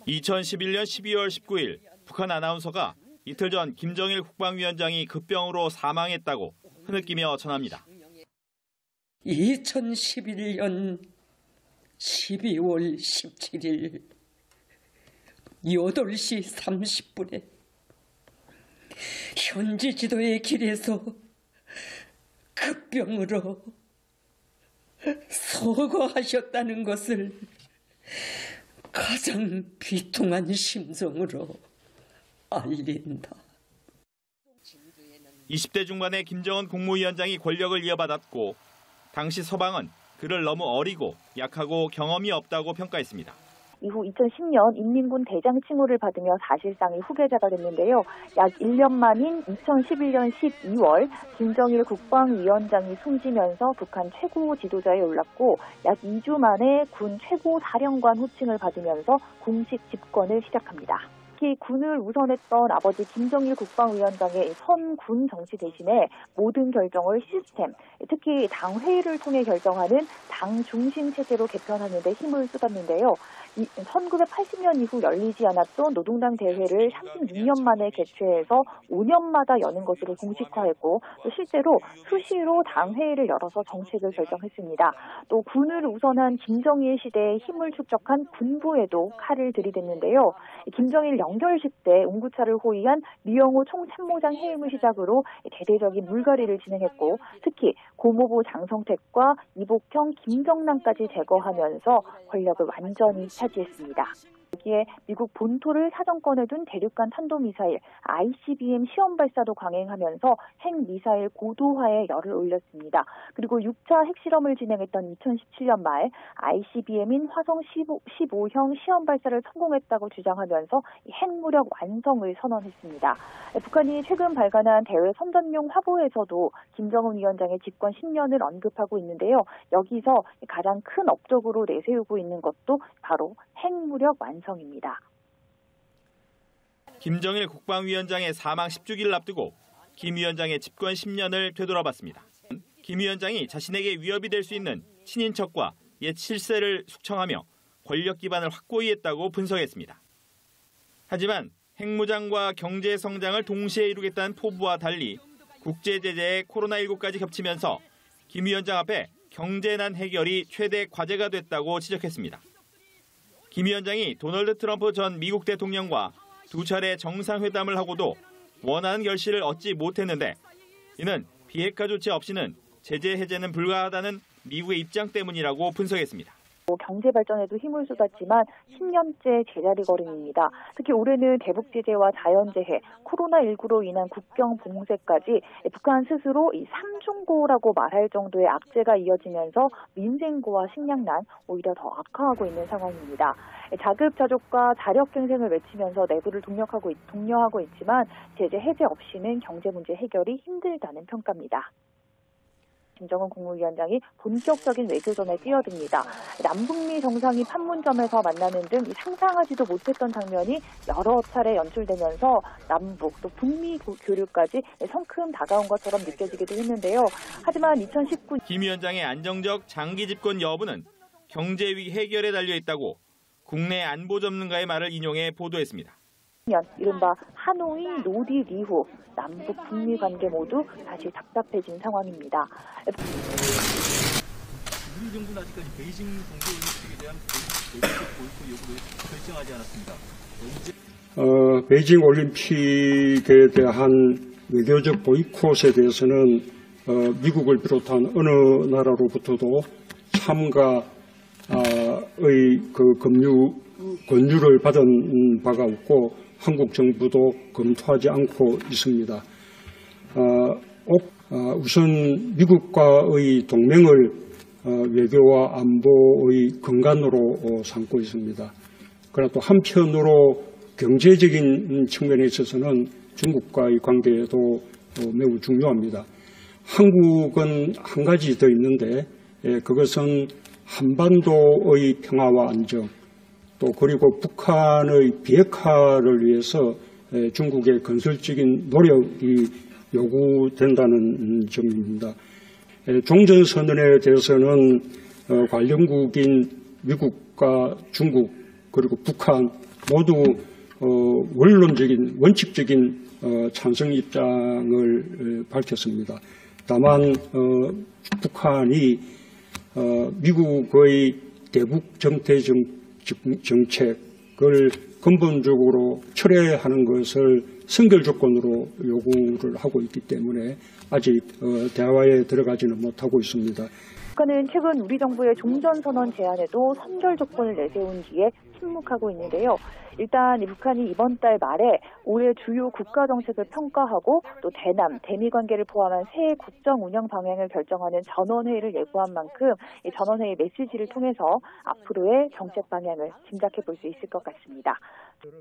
2011년 12월 19일 북한 아나운서가 이틀 전 김정일 국방위원장이 급병으로 사망했다고 흐느끼며 전합니다. 2011년 12월 17일 8시 30분에 현지 지도의 길에서 급병으로 서거하셨다는 것을 가장 비통한 심정으로 알린다. 20대 중반의 김정은 국무위원장이 권력을 이어받았고 당시 서방은 그를 너무 어리고 약하고 경험이 없다고 평가했습니다. 이후 2010년 인민군 대장 칭호를 받으며 사실상의 후계자가 됐는데요. 약 1년 만인 2011년 12월 김정일 국방위원장이 숨지면서 북한 최고 지도자에 올랐고 약 2주 만에 군 최고 사령관 호칭을 받으면서 공식 집권을 시작합니다. 특히 군을 우선했던 아버지 김정일 국방위원장의 선군 정치 대신에 모든 결정을 시스템, 특히 당회의를 통해 결정하는 당 중심 체제로 개편하는 데 힘을 쏟았는데요. 1980년 이후 열리지 않았던 노동당 대회를 36년 만에 개최해서 5년마다 여는 것으로 공식화했고 또 실제로 수시로 당회의를 열어서 정책을 결정했습니다. 또 군을 우선한 김정일 시대에 힘을 축적한 군부에도 칼을 들이댔는데요. 김정일 영결식 때 운구차를 호위한 류영호 총참모장 해임을 시작으로 대대적인 물갈이를 진행했고 특히 고모부 장성택과 이복형, 김정남까지 제거하면서 권력을 완전히 차지했습니다. 여기에 미국 본토를 사정권에 둔 대륙간 탄도미사일 ICBM 시험 발사도 강행하면서 핵미사일 고도화에 열을 올렸습니다. 그리고 6차 핵실험을 진행했던 2017년 말 ICBM인 화성 15형 시험 발사를 성공했다고 주장하면서 핵무력 완성을 선언했습니다. 북한이 최근 발간한 대외 선전용 화보에서도 김정은 위원장의 집권 10년을 언급하고 있는데요. 여기서 가장 큰 업적으로 내세우고 있는 것도 바로 핵무력 완성입니다. 김정일 국방위원장의 사망 10주기를 앞두고 김 위원장의 집권 10년을 되돌아봤습니다. 김 위원장이 자신에게 위협이 될 수 있는 친인척과 옛 실세를 숙청하며 권력 기반을 확고히 했다고 분석했습니다. 하지만 핵무장과 경제 성장을 동시에 이루겠다는 포부와 달리 국제 제재에 코로나19까지 겹치면서 김 위원장 앞에 경제난 해결이 최대 과제가 됐다고 지적했습니다. 김 위원장이 도널드 트럼프 전 미국 대통령과 두 차례 정상회담을 하고도 원하는 결실을 얻지 못했는데 이는 비핵화 조치 없이는 제재 해제는 불가하다는 미국의 입장 때문이라고 분석했습니다. 경제 발전에도 힘을 쏟았지만 10년째 제자리 걸음입니다. 특히 올해는 대북 제재와 자연재해, 코로나19로 인한 국경 봉쇄까지 북한 스스로 이 삼중고라고 말할 정도의 악재가 이어지면서 민생고와 식량난 오히려 더 악화하고 있는 상황입니다. 자급자족과 자력갱생을 외치면서 내부를 독려하고 있지만 제재 해제 없이는 경제 문제 해결이 힘들다는 평가입니다. 김정은 국무위원장이 본격적인 외교전에 뛰어듭니다. 남북미 정상이 판문점에서 만나는 등 상상하지도 못했던 장면이 여러 차례 연출되면서 남북 또 북미 교류까지 성큼 다가온 것처럼 느껴지기도 했는데요. 하지만 2019 김 위원장의 안정적 장기 집권 여부는 경제 위기 해결에 달려 있다고 국내 안보 전문가의 말을 인용해 보도했습니다. 이른바 하노이 노딜 이후 남북 북미 관계 모두 다시 답답해진 상황입니다. 우리 정부는 아직까지 베이징 동계올림픽에 대한 외교적 보이콧 여부를 결정하지 않았습니다. 베이징 올림픽에 대한 외교적 보이콧에 대해서는 미국을 비롯한 어느 나라로부터도 참가의 그 권유를 받은 바가 없고 한국 정부도 검토하지 않고 있습니다. 우선 미국과의 동맹을 외교와 안보의 근간으로 삼고 있습니다. 그러나 또 한편으로 경제적인 측면에 있어서는 중국과의 관계도 매우 중요합니다. 한국은 한 가지 더 있는데 그것은 한반도의 평화와 안정 또 그리고 북한의 비핵화를 위해서 중국의 건설적인 노력이 요구된다는 점입니다. 종전선언에 대해서는 관련국인 미국과 중국 그리고 북한 모두 원론적인 원칙적인 찬성 입장을 밝혔습니다. 다만 북한이 미국의 대북 정태 정책을 근본적으로 철회하는 것을 선결 조건으로 요구를 하고 있기 때문에 아직 대화에 들어가지는 못하고 있습니다. 북한은 최근 우리 정부의 종전선언 제안에도 선결 조건을 내세운 뒤에 침묵하고 있는데요. 일단 북한이 이번 달 말에 올해 주요 국가 정책을 평가하고 또 대남, 대미 관계를 포함한 새 국정 운영 방향을 결정하는 전원회의를 예고한 만큼 이 전원회의 메시지를 통해서 앞으로의 정책 방향을 짐작해 볼 수 있을 것 같습니다.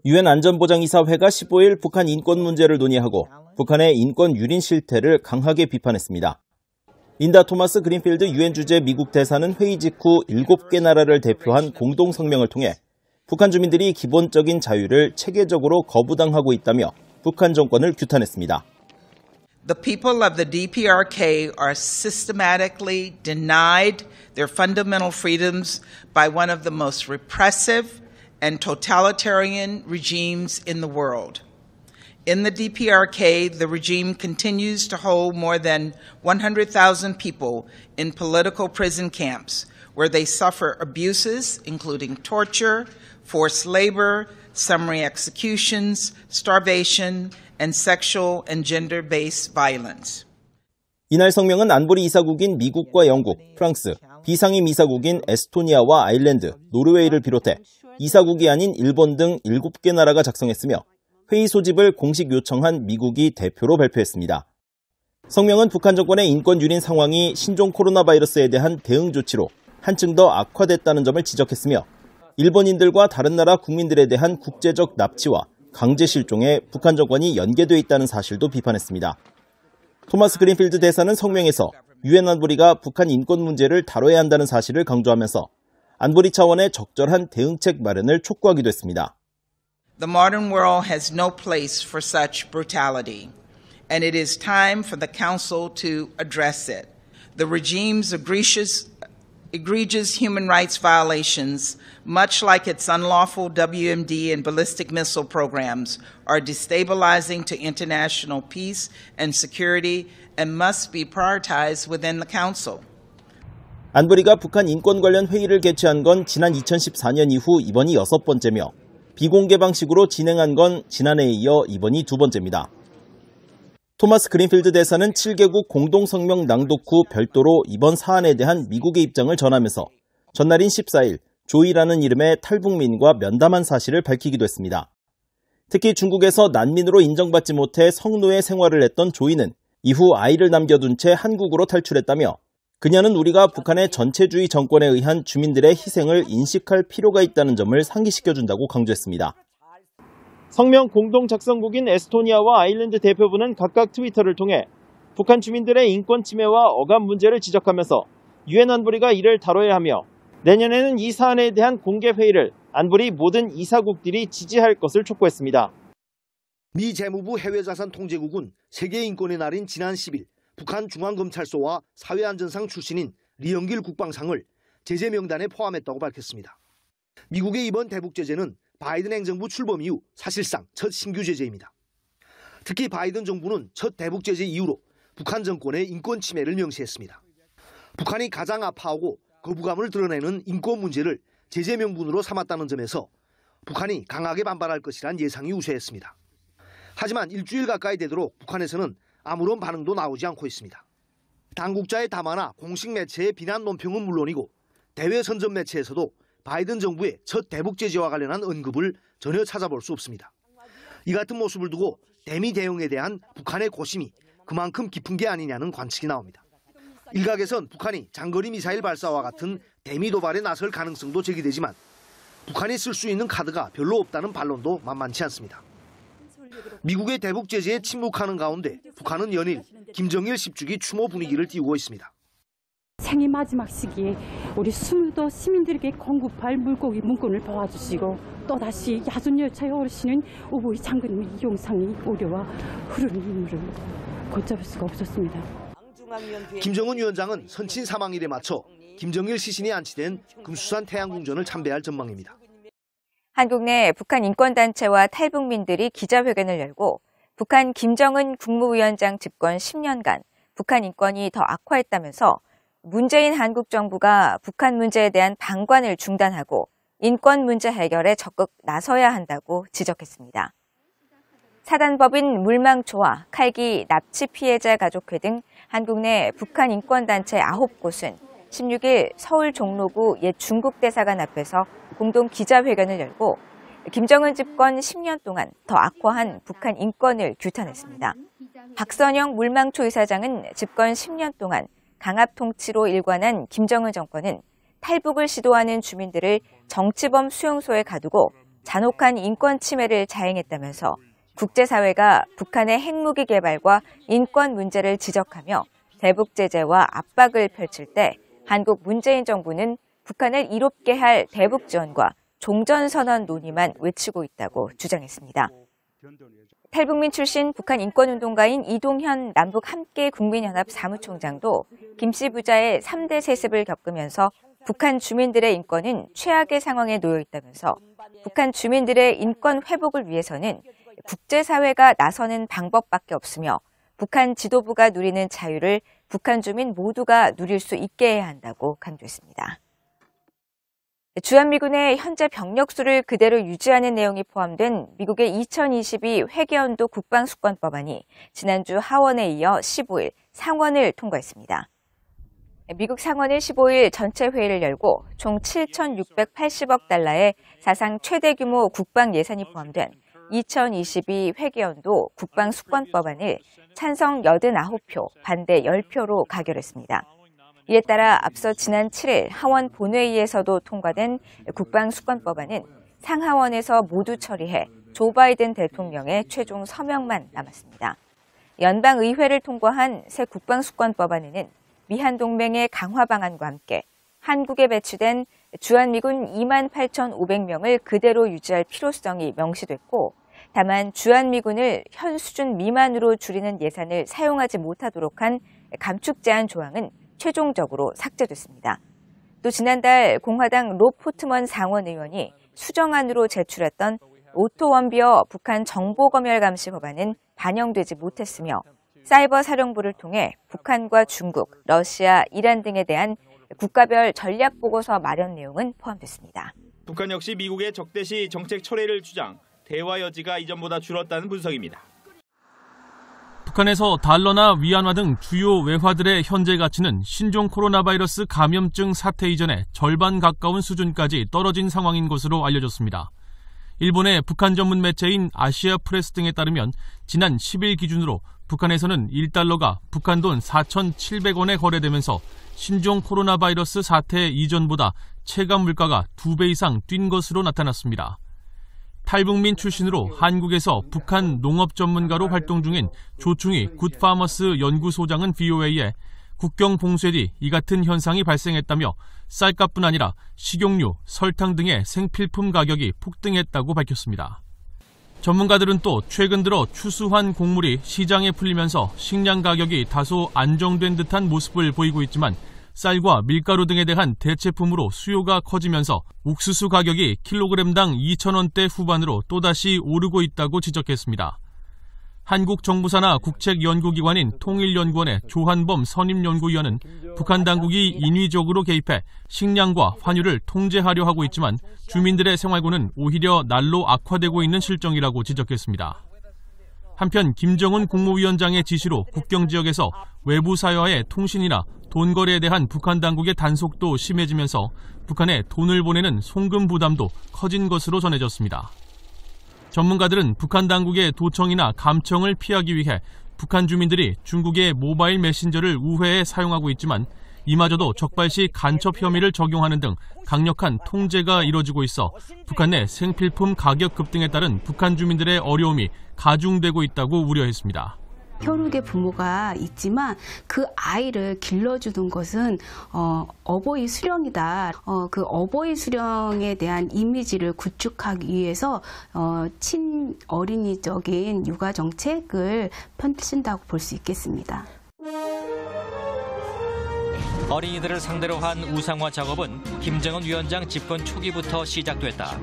유엔 안전보장이사회가 15일 북한 인권 문제를 논의하고 북한의 인권 유린 실태를 강하게 비판했습니다. 린다 토마스 그린필드 유엔 주재 미국 대사는 회의 직후 7개 나라를 대표한 공동 성명을 통해 북한 주민들이 기본적인 자유를 체계적으로 거부당하고 있다며 북한 정권을 규탄했습니다. The people of the DPRK are systematically denied their fundamental freedoms by one of the most repressive and totalitarian regimes in the world. In the DPRK, the regime continues to hold more than 100,000 people in political prison camps where they suffer abuses, including torture, forced labor, summary executions, starvation, and sexual and gender-based violence. 이날 성명은 안보리 이사국인 미국과 영국, 프랑스, 비상임 이사국인 에스토니아와 아일랜드, 노르웨이를 비롯해 이사국이 아닌 일본 등 7개 나라가 작성했으며 회의 소집을 공식 요청한 미국이 대표로 발표했습니다. 성명은 북한 정권의 인권 유린 상황이 신종 코로나 바이러스에 대한 대응 조치로 한층 더 악화됐다는 점을 지적했으며 일본인들과 다른 나라 국민들에 대한 국제적 납치와 강제 실종에 북한 정권이 연계돼 있다는 사실도 비판했습니다. 토마스 그린필드 대사는 성명에서 유엔 안보리가 북한 인권 문제를 다뤄야 한다는 사실을 강조하면서 안보리 차원의 적절한 대응책 마련을 촉구하기도 했습니다. The modern world has no place for such brutality, and it is time for the Council to address it. The regime's egregious human rights violations, much like its unlawful WMD and ballistic missile programs, are destabilizing to international peace and security and must be prioritized within the Council. 안보리가 북한 인권 관련 회의를 개최한 건 지난 2014년 이후 이번이 6번째며 비공개 방식으로 진행한 건 지난해에 이어 이번이 2번째입니다. 토마스 그린필드 대사는 7개국 공동성명 낭독 후 별도로 이번 사안에 대한 미국의 입장을 전하면서 전날인 14일 조이라는 이름의 탈북민과 면담한 사실을 밝히기도 했습니다. 특히 중국에서 난민으로 인정받지 못해 성노예 생활을 했던 조이는 이후 아이를 남겨둔 채 한국으로 탈출했다며 그녀는 우리가 북한의 전체주의 정권에 의한 주민들의 희생을 인식할 필요가 있다는 점을 상기시켜준다고 강조했습니다. 성명 공동 작성국인 에스토니아와 아일랜드 대표부는 각각 트위터를 통해 북한 주민들의 인권 침해와 억압 문제를 지적하면서 유엔 안보리가 이를 다뤄야 하며 내년에는 이 사안에 대한 공개 회의를 안보리 모든 이사국들이 지지할 것을 촉구했습니다. 미 재무부 해외자산 통제국은 세계인권의 날인 지난 10일 북한 중앙검찰소와 사회안전상 출신인 리영길 국방상을 제재 명단에 포함했다고 밝혔습니다. 미국의 이번 대북 제재는 바이든 행정부 출범 이후 사실상 첫 신규 제재입니다. 특히 바이든 정부는 첫 대북 제재 이후로 북한 정권의 인권 침해를 명시했습니다. 북한이 가장 아파하고 거부감을 드러내는 인권 문제를 제재 명분으로 삼았다는 점에서 북한이 강하게 반발할 것이란 예상이 우세했습니다. 하지만 일주일 가까이 되도록 북한에서는 아무런 반응도 나오지 않고 있습니다. 당국자의 담화나 공식 매체의 비난 논평은 물론이고 대외 선전 매체에서도 바이든 정부의 첫 대북 제재와 관련한 언급을 전혀 찾아볼 수 없습니다. 이 같은 모습을 두고 대미 대응에 대한 북한의 고심이 그만큼 깊은 게 아니냐는 관측이 나옵니다. 일각에선 북한이 장거리 미사일 발사와 같은 대미 도발에 나설 가능성도 제기되지만 북한이 쓸 수 있는 카드가 별로 없다는 반론도 만만치 않습니다. 미국의 대북 제재에 침묵하는 가운데 북한은 연일 김정일 10주기 추모 분위기를 띄우고 있습니다. 생애 마지막 시기에 우리 스물도 시민들에게 공급할 물고기 문건을 도와주시고 또다시 야순열차에 오르시는 우보희 장군님의 용상이 우려와 흐르는 눈물을 걷잡을 수가 없었습니다. 김정은 위원장은 선친 사망일에 맞춰 김정일 시신이 안치된 금수산 태양궁전을 참배할 전망입니다. 한국 내 북한 인권단체와 탈북민들이 기자회견을 열고 북한 김정은 국무위원장 집권 10년간 북한 인권이 더 악화했다면서 문재인 한국 정부가 북한 문제에 대한 방관을 중단하고 인권 문제 해결에 적극 나서야 한다고 지적했습니다. 사단법인 물망초와 칼기 납치 피해자 가족회 등 한국 내 북한 인권단체 9곳은 16일 서울 종로구 옛 중국 대사관 앞에서 공동 기자회견을 열고 김정은 집권 10년 동안 더 악화한 북한 인권을 규탄했습니다. 박선영 물망초 이사장은 집권 10년 동안 강압 통치로 일관한 김정은 정권은 탈북을 시도하는 주민들을 정치범 수용소에 가두고 잔혹한 인권 침해를 자행했다면서 국제사회가 북한의 핵무기 개발과 인권 문제를 지적하며 대북 제재와 압박을 펼칠 때 한국 문재인 정부는 북한을 이롭게 할 대북 지원과 종전선언 논의만 외치고 있다고 주장했습니다. 탈북민 출신 북한 인권운동가인 이동현 남북 함께 국민연합 사무총장도 김씨 부자의 3대 세습을 겪으면서 북한 주민들의 인권은 최악의 상황에 놓여 있다면서 북한 주민들의 인권 회복을 위해서는 국제사회가 나서는 방법밖에 없으며 북한 지도부가 누리는 자유를 북한 주민 모두가 누릴 수 있게 해야 한다고 강조했습니다. 주한미군의 현재 병력수를 그대로 유지하는 내용이 포함된 미국의 2022 회계연도 국방수권법안이 지난주 하원에 이어 15일 상원을 통과했습니다. 미국 상원은 15일 전체 회의를 열고 총 7,680억 달러의 사상 최대 규모 국방 예산이 포함된 2022 회계연도 국방수권법안을 찬성 89표, 반대 10표로 가결했습니다. 이에 따라 앞서 지난 7일 하원 본회의에서도 통과된 국방수권법안은 상하원에서 모두 처리해 조 바이든 대통령의 최종 서명만 남았습니다. 연방의회를 통과한 새 국방수권법안에는 미한동맹의 강화 방안과 함께 한국에 배치된 주한미군 28,500명을 그대로 유지할 필요성이 명시됐고, 다만 주한미군을 현 수준 미만으로 줄이는 예산을 사용하지 못하도록 한 감축 제한 조항은 최종적으로 삭제됐습니다. 또 지난달 공화당 롭 포트먼 상원 의원이 수정안으로 제출했던 오토 원비어 북한 정보검열 감시 법안은 반영되지 못했으며 사이버 사령부를 통해 북한과 중국, 러시아, 이란 등에 대한 국가별 전략 보고서 마련 내용은 포함됐습니다. 북한 역시 미국의 적대시 정책 철회를 주장, 대화 여지가 이전보다 줄었다는 분석입니다. 북한에서 달러나 위안화 등 주요 외화들의 현재 가치는 신종 코로나 바이러스 감염증 사태 이전에 절반 가까운 수준까지 떨어진 상황인 것으로 알려졌습니다. 일본의 북한 전문 매체인 아시아 프레스 등에 따르면 지난 10일 기준으로 북한에서는 1달러가 북한 돈 4,700원에 거래되면서 신종 코로나 바이러스 사태 이전보다 체감 물가가 2배 이상 뛴 것으로 나타났습니다. 탈북민 출신으로 한국에서 북한 농업 전문가로 활동 중인 조충희 굿파머스 연구소장은 VOA에 국경 봉쇄 뒤 이 같은 현상이 발생했다며 쌀값뿐 아니라 식용유, 설탕 등의 생필품 가격이 폭등했다고 밝혔습니다. 전문가들은 또 최근 들어 추수한 곡물이 시장에 풀리면서 식량 가격이 다소 안정된 듯한 모습을 보이고 있지만 쌀과 밀가루 등에 대한 대체품으로 수요가 커지면서 옥수수 가격이 킬로그램당 2,000원대 후반으로 또다시 오르고 있다고 지적했습니다. 한국 정부사나 국책연구기관인 통일연구원의 조한범 선임연구위원은 북한 당국이 인위적으로 개입해 식량과 환율을 통제하려 하고 있지만 주민들의 생활고는 오히려 날로 악화되고 있는 실정이라고 지적했습니다. 한편 김정은 국무위원장의 지시로 국경지역에서 외부 사회와의 통신이나 돈 거래에 대한 북한 당국의 단속도 심해지면서 북한에 돈을 보내는 송금 부담도 커진 것으로 전해졌습니다. 전문가들은 북한 당국의 도청이나 감청을 피하기 위해 북한 주민들이 중국의 모바일 메신저를 우회해 사용하고 있지만 이마저도 적발시 간첩 혐의를 적용하는 등 강력한 통제가 이뤄지고 있어 북한 내 생필품 가격 급등에 따른 북한 주민들의 어려움이 가중되고 있다고 우려했습니다. 혈육의 부모가 있지만 그 아이를 길러주는 것은 어버이 수령이다. 그 어버이 수령에 대한 이미지를 구축하기 위해서 친어린이적인 육아 정책을 펼친다고 볼 수 있겠습니다. 어린이들을 상대로 한 우상화 작업은 김정은 위원장 집권 초기부터 시작됐다.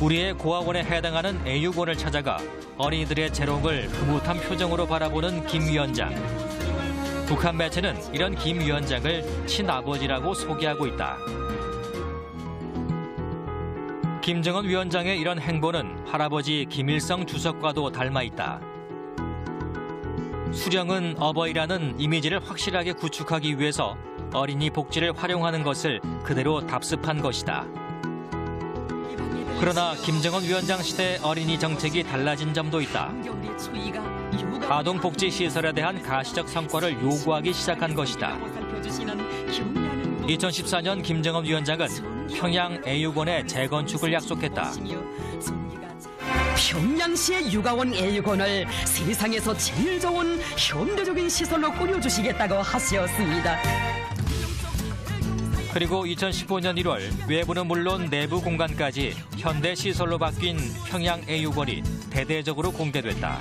우리의 고아원에 해당하는 애육원을 찾아가 어린이들의 재롱을 흐뭇한 표정으로 바라보는 김 위원장. 북한 매체는 이런 김 위원장을 친아버지라고 소개하고 있다. 김정은 위원장의 이런 행보는 할아버지 김일성 주석과도 닮아 있다. 수령은 어버이라는 이미지를 확실하게 구축하기 위해서 어린이 복지를 활용하는 것을 그대로 답습한 것이다. 그러나 김정은 위원장 시대 어린이 정책이 달라진 점도 있다. 아동복지시설에 대한 가시적 성과를 요구하기 시작한 것이다. 2014년 김정은 위원장은 평양 애육원의 재건축을 약속했다. 평양시의 육아원 애육원을 세상에서 제일 좋은 현대적인 시설로 꾸려주시겠다고 하셨습니다. 그리고 2015년 1월 외부는 물론 내부 공간까지 현대 시설로 바뀐 평양 애육원이 대대적으로 공개됐다.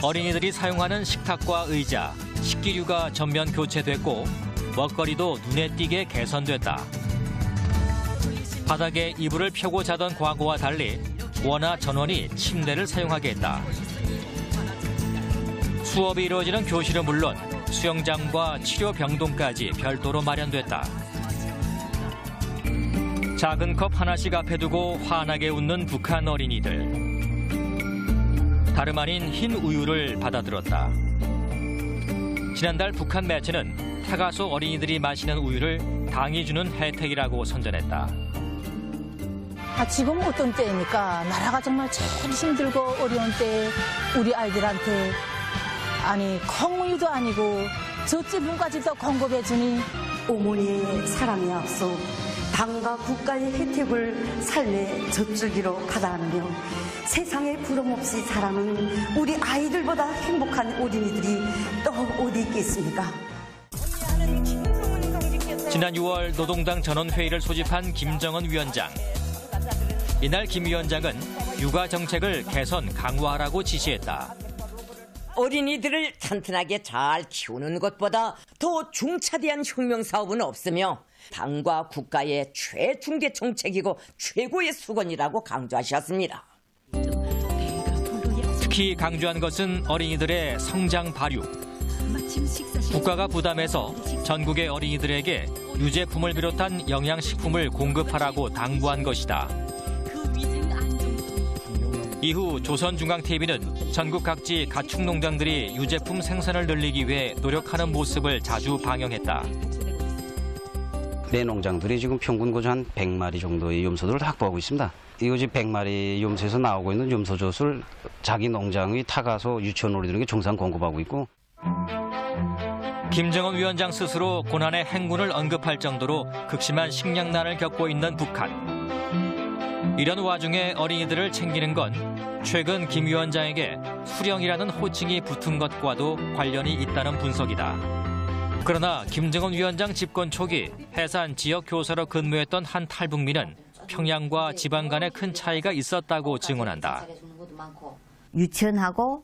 어린이들이 사용하는 식탁과 의자, 식기류가 전면 교체됐고 먹거리도 눈에 띄게 개선됐다. 바닥에 이불을 펴고 자던 과거와 달리 원화 전원이 침대를 사용하게 했다. 수업이 이루어지는 교실은 물론 수영장과 치료 병동까지 별도로 마련됐다. 작은 컵 하나씩 앞에 두고 환하게 웃는 북한 어린이들. 다름 아닌 흰 우유를 받아들었다. 지난달 북한 매체는 타가소 어린이들이 마시는 우유를 당이 주는 혜택이라고 선전했다. 지금 어떤 때입니까? 나라가 정말 제일 힘들고 어려운 때 우리 아이들한테 아니 콩우유도 아니고 젖제품까지도 공급해주니 어머니의 사랑에 앞서 당과 국가의 혜택을 삶의 젖줄기로 받아가며 세상에 부름없이 자라는 우리 아이들보다 행복한 어린이들이 또 어디 있겠습니까? 지난 6월 노동당 전원회의를 소집한 김정은 위원장. 이날 김 위원장은 육아 정책을 개선 강화하라고 지시했다. 어린이들을 튼튼하게 잘 키우는 것보다 더 중차대한 혁명 사업은 없으며 당과 국가의 최중대 정책이고 최고의 수건이라고 강조하셨습니다. 특히 강조한 것은 어린이들의 성장 발육. 국가가 부담해서 전국의 어린이들에게 유제품을 비롯한 영양식품을 공급하라고 당부한 것이다. 이후 조선중앙TV는 전국 각지 가축농장들이 유제품 생산을 늘리기 위해 노력하는 모습을 자주 방영했다. 내 농장들이 지금 평균 거주 한 100마리 정도의 염소들을 확보하고 있습니다. 이것이 100마리 염소에서 나오고 있는 염소젖을 자기 농장의 타가소 유치원으로 정상 공급하고 있고. 김정은 위원장 스스로 고난의 행군을 언급할 정도로 극심한 식량난을 겪고 있는 북한. 이런 와중에 어린이들을 챙기는 건 최근 김 위원장에게 수령이라는 호칭이 붙은 것과도 관련이 있다는 분석이다. 그러나 김정은 위원장 집권 초기 해산 지역 교사로 근무했던 한 탈북민은 평양과 지방 간에 큰 차이가 있었다고 증언한다. 유치원하고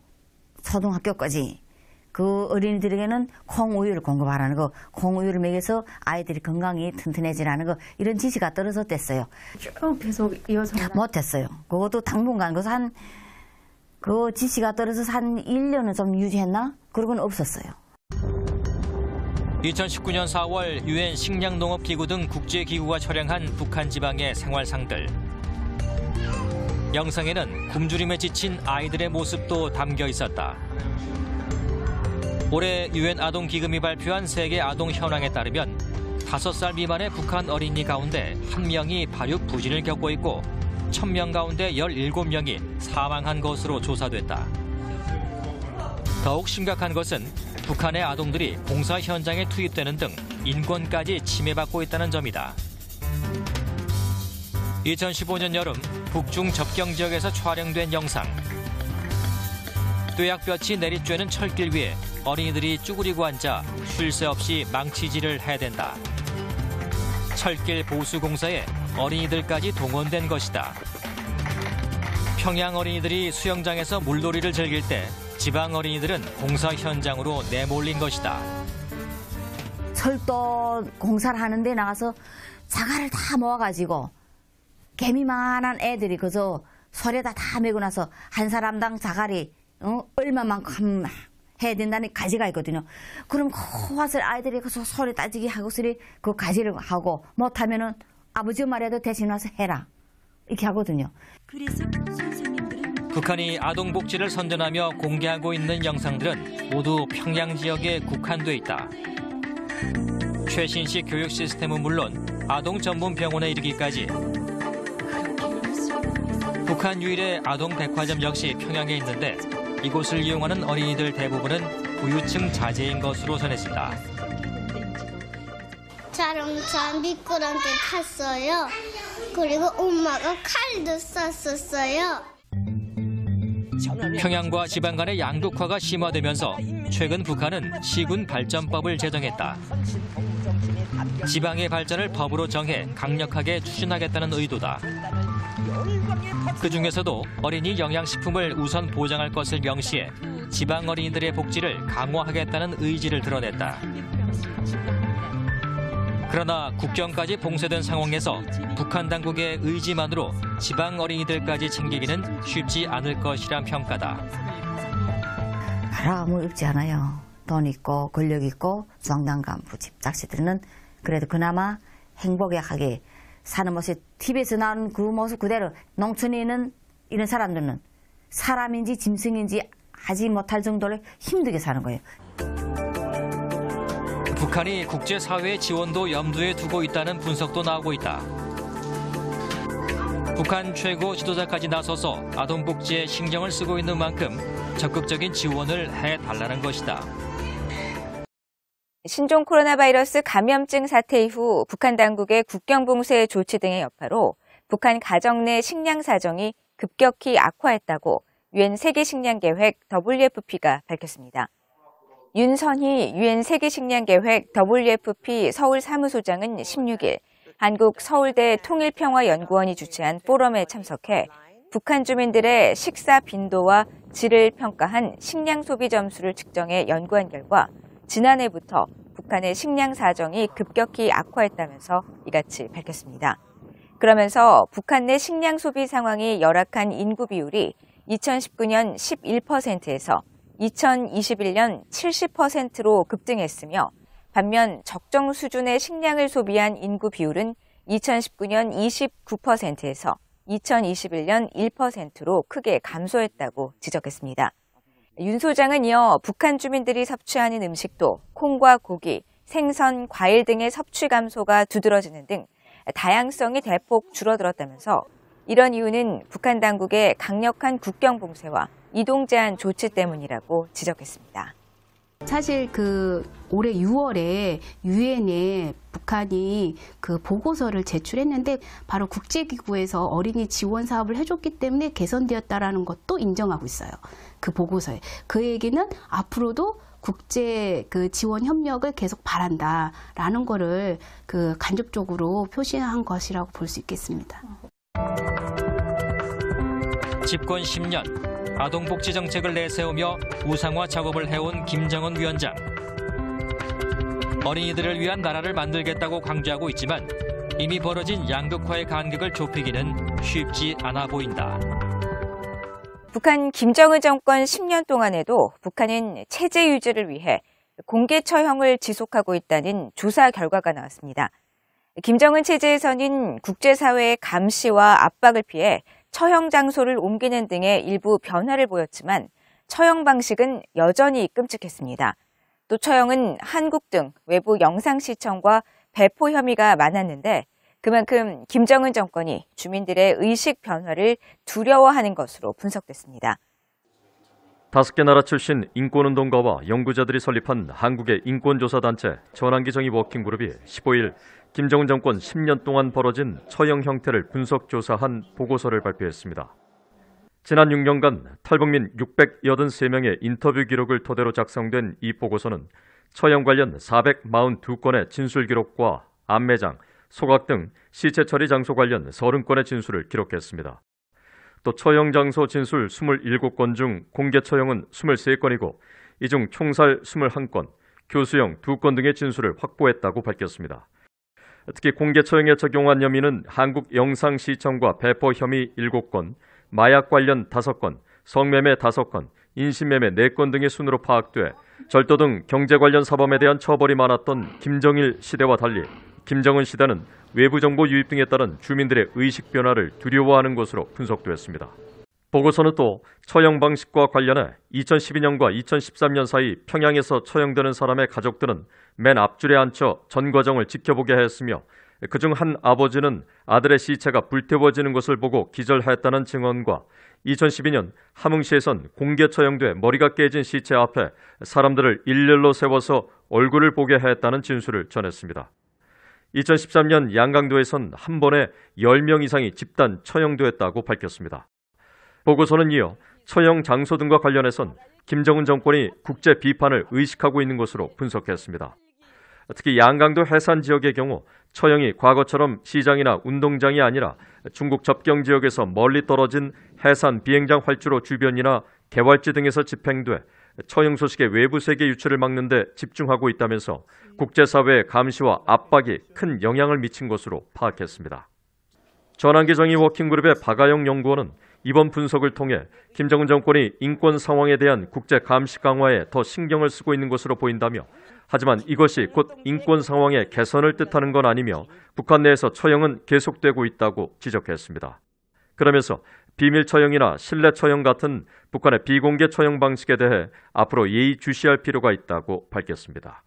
초등학교까지 그 어린이들에게는 콩우유를 공급하라는 거, 콩우유를 먹여서 아이들이 건강이 튼튼해지라는 거, 이런 지시가 떨어졌댔어요. 쭉 계속 이어졌나요? 못했어요. 그것도 당분간 그 지시가 떨어져서 한 1년은 좀 유지했나? 그러고는 없었어요. 2019년 4월 유엔 식량농업기구 등 국제기구가 촬영한 북한 지방의 생활상들. 영상에는 굶주림에 지친 아이들의 모습도 담겨 있었다. 올해 유엔 아동기금이 발표한 세계 아동 현황에 따르면 5살 미만의 북한 어린이 가운데 1명이 발육 부진을 겪고 있고 1000명 가운데 17명이 사망한 것으로 조사됐다. 더욱 심각한 것은 북한의 아동들이 공사 현장에 투입되는 등 인권까지 침해받고 있다는 점이다. 2015년 여름 북중 접경 지역에서 촬영된 영상. 뙤약볕이 내리쬐는 철길 위에 어린이들이 쭈그리고 앉아 쉴 새 없이 망치질을 해댄다. 철길 보수 공사에 어린이들까지 동원된 것이다. 평양 어린이들이 수영장에서 물놀이를 즐길 때 지방 어린이들은 공사 현장으로 내몰린 것이다. 철도 공사를 하는데 나가서 자갈을 다 모아가지고 개미만한 애들이 그저 설에다 다 메고 나서 한 사람당 자갈이 얼마만큼 해야 된다는 가지가 있거든요. 그럼 그 와서 아이들이 그 설에 따지기 하고서리 그 가지를 하고 못하면은 아버지 말해도 대신 와서 해라 이렇게 하거든요. 그래서 선생님들은 북한이 아동복지를 선전하며 공개하고 있는 영상들은 모두 평양 지역에 국한돼 있다. 최신식 교육 시스템은 물론 아동 전문 병원에 이르기까지 북한 유일의 아동 백화점 역시 평양에 있는데 이곳을 이용하는 어린이들 대부분은 부유층 자제인 것으로 전해진다. 자동차 미끄럼틀 탔어요. 그리고 엄마가 칼도 쐈었어요. 평양과 지방 간의 양극화가 심화되면서 최근 북한은 시군 발전법을 제정했다. 지방의 발전을 법으로 정해 강력하게 추진하겠다는 의도다. 그중에서도 어린이 영양식품을 우선 보장할 것을 명시해 지방 어린이들의 복지를 강화하겠다는 의지를 드러냈다. 그러나 국경까지 봉쇄된 상황에서 북한 당국의 의지만으로 지방 어린이들까지 챙기기는 쉽지 않을 것이란 평가다. 나라가 뭐 없지 않아요. 돈 있고 권력 있고 중앙당간부 집작시들은 그래도 그나마 행복하게 사는 모습, TV에서 나오는 그 모습 그대로 농촌에 있는 이런 사람들은 사람인지 짐승인지 하지 못할 정도로 힘들게 사는 거예요. 북한이 국제사회의 지원도 염두에 두고 있다는 분석도 나오고 있다. 북한 최고 지도자까지 나서서 아동복지에 신경을 쓰고 있는 만큼 적극적인 지원을 해달라는 것이다. 신종 코로나 바이러스 감염증 사태 이후 북한 당국의 국경 봉쇄 조치 등의 여파로 북한 가정 내 식량 사정이 급격히 악화했다고 유엔 세계식량계획 WFP가 밝혔습니다. 윤선희 유엔 세계식량계획 WFP 서울 사무소장은 16일 한국 서울대 통일평화연구원이 주최한 포럼에 참석해 북한 주민들의 식사 빈도와 질을 평가한 식량 소비 점수를 측정해 연구한 결과 지난해부터 북한의 식량 사정이 급격히 악화했다면서 이같이 밝혔습니다. 그러면서 북한 내 식량 소비 상황이 열악한 인구 비율이 2019년 11%에서 2021년 70%로 급등했으며 반면 적정 수준의 식량을 소비한 인구 비율은 2019년 29%에서 2021년 1%로 크게 감소했다고 지적했습니다. 윤 소장은 이어 북한 주민들이 섭취하는 음식도 콩과 고기, 생선, 과일 등의 섭취 감소가 두드러지는 등 다양성이 대폭 줄어들었다면서 이런 이유는 북한 당국의 강력한 국경 봉쇄와 이동 제한 조치 때문이라고 지적했습니다. 사실 올해 6월에 유엔에 북한이 보고서를 제출했는데 바로 국제기구에서 어린이 지원 사업을 해줬기 때문에 개선되었다라는 것도 인정하고 있어요. 그 보고서에. 그 얘기는 앞으로도 국제 지원 협력을 계속 바란다라는 거를 간접적으로 표시한 것이라고 볼 수 있겠습니다. 집권 10년. 아동복지 정책을 내세우며 우상화 작업을 해온 김정은 위원장. 어린이들을 위한 나라를 만들겠다고 강조하고 있지만 이미 벌어진 양극화의 간극을 좁히기는 쉽지 않아 보인다. 북한 김정은 정권 10년 동안에도 북한은 체제 유지를 위해 공개 처형을 지속하고 있다는 조사 결과가 나왔습니다. 김정은 체제에서는 국제사회의 감시와 압박을 피해 처형 장소를 옮기는 등의 일부 변화를 보였지만 처형 방식은 여전히 끔찍했습니다. 또 처형은 한국 등 외부 영상 시청과 배포 혐의가 많았는데 그만큼 김정은 정권이 주민들의 의식 변화를 두려워하는 것으로 분석됐습니다. 5개 나라 출신 인권운동가와 연구자들이 설립한 한국의 인권조사단체 전환기 정의 워킹그룹이 15일 김정은 정권 10년 동안 벌어진 처형 형태를 분석조사한 보고서를 발표했습니다. 지난 6년간 탈북민 683명의 인터뷰 기록을 토대로 작성된 이 보고서는 처형 관련 442건의 진술 기록과 안매장, 소각 등 시체 처리 장소 관련 30건의 진술을 기록했습니다. 또 처형 장소 진술 27건 중 공개 처형은 23건이고 이 중 총살 21건, 교수형 2건 등의 진술을 확보했다고 밝혔습니다. 특히 공개 처형에 적용한 혐의는 한국영상시청과 배포 혐의 7건, 마약 관련 5건, 성매매 5건, 인신매매 4건 등의 순으로 파악돼 절도 등 경제 관련 사범에 대한 처벌이 많았던 김정일 시대와 달리 김정은 시대는 외부 정보 유입 등에 따른 주민들의 의식 변화를 두려워하는 것으로 분석됐습니다. 보고서는 또 처형 방식과 관련해 2012년과 2013년 사이 평양에서 처형되는 사람의 가족들은 맨 앞줄에 앉혀 전 과정을 지켜보게 했으며 그중 한 아버지는 아들의 시체가 불태워지는 것을 보고 기절했다는 증언과 2012년 함흥시에선 공개 처형돼 머리가 깨진 시체 앞에 사람들을 일렬로 세워서 얼굴을 보게 했다는 진술을 전했습니다. 2013년 양강도에선 한 번에 10명 이상이 집단 처형됐다고 밝혔습니다. 보고서는 이어 처형 장소 등과 관련해선 김정은 정권이 국제 비판을 의식하고 있는 것으로 분석했습니다. 특히 양강도 해산 지역의 경우 처형이 과거처럼 시장이나 운동장이 아니라 중국 접경 지역에서 멀리 떨어진 해산 비행장 활주로 주변이나 개활지 등에서 집행돼 처형 소식의 외부 세계 유출을 막는 데 집중하고 있다면서 국제사회의 감시와 압박이 큰 영향을 미친 것으로 파악했습니다. 전환기 정의 워킹그룹의 박아영 연구원은 이번 분석을 통해 김정은 정권이 인권 상황에 대한 국제 감시 강화에 더 신경을 쓰고 있는 것으로 보인다며 하지만 이것이 곧 인권 상황의 개선을 뜻하는 건 아니며 북한 내에서 처형은 계속되고 있다고 지적했습니다. 그러면서 비밀 처형이나 실내 처형 같은 북한의 비공개 처형 방식에 대해 앞으로 예의주시할 필요가 있다고 밝혔습니다.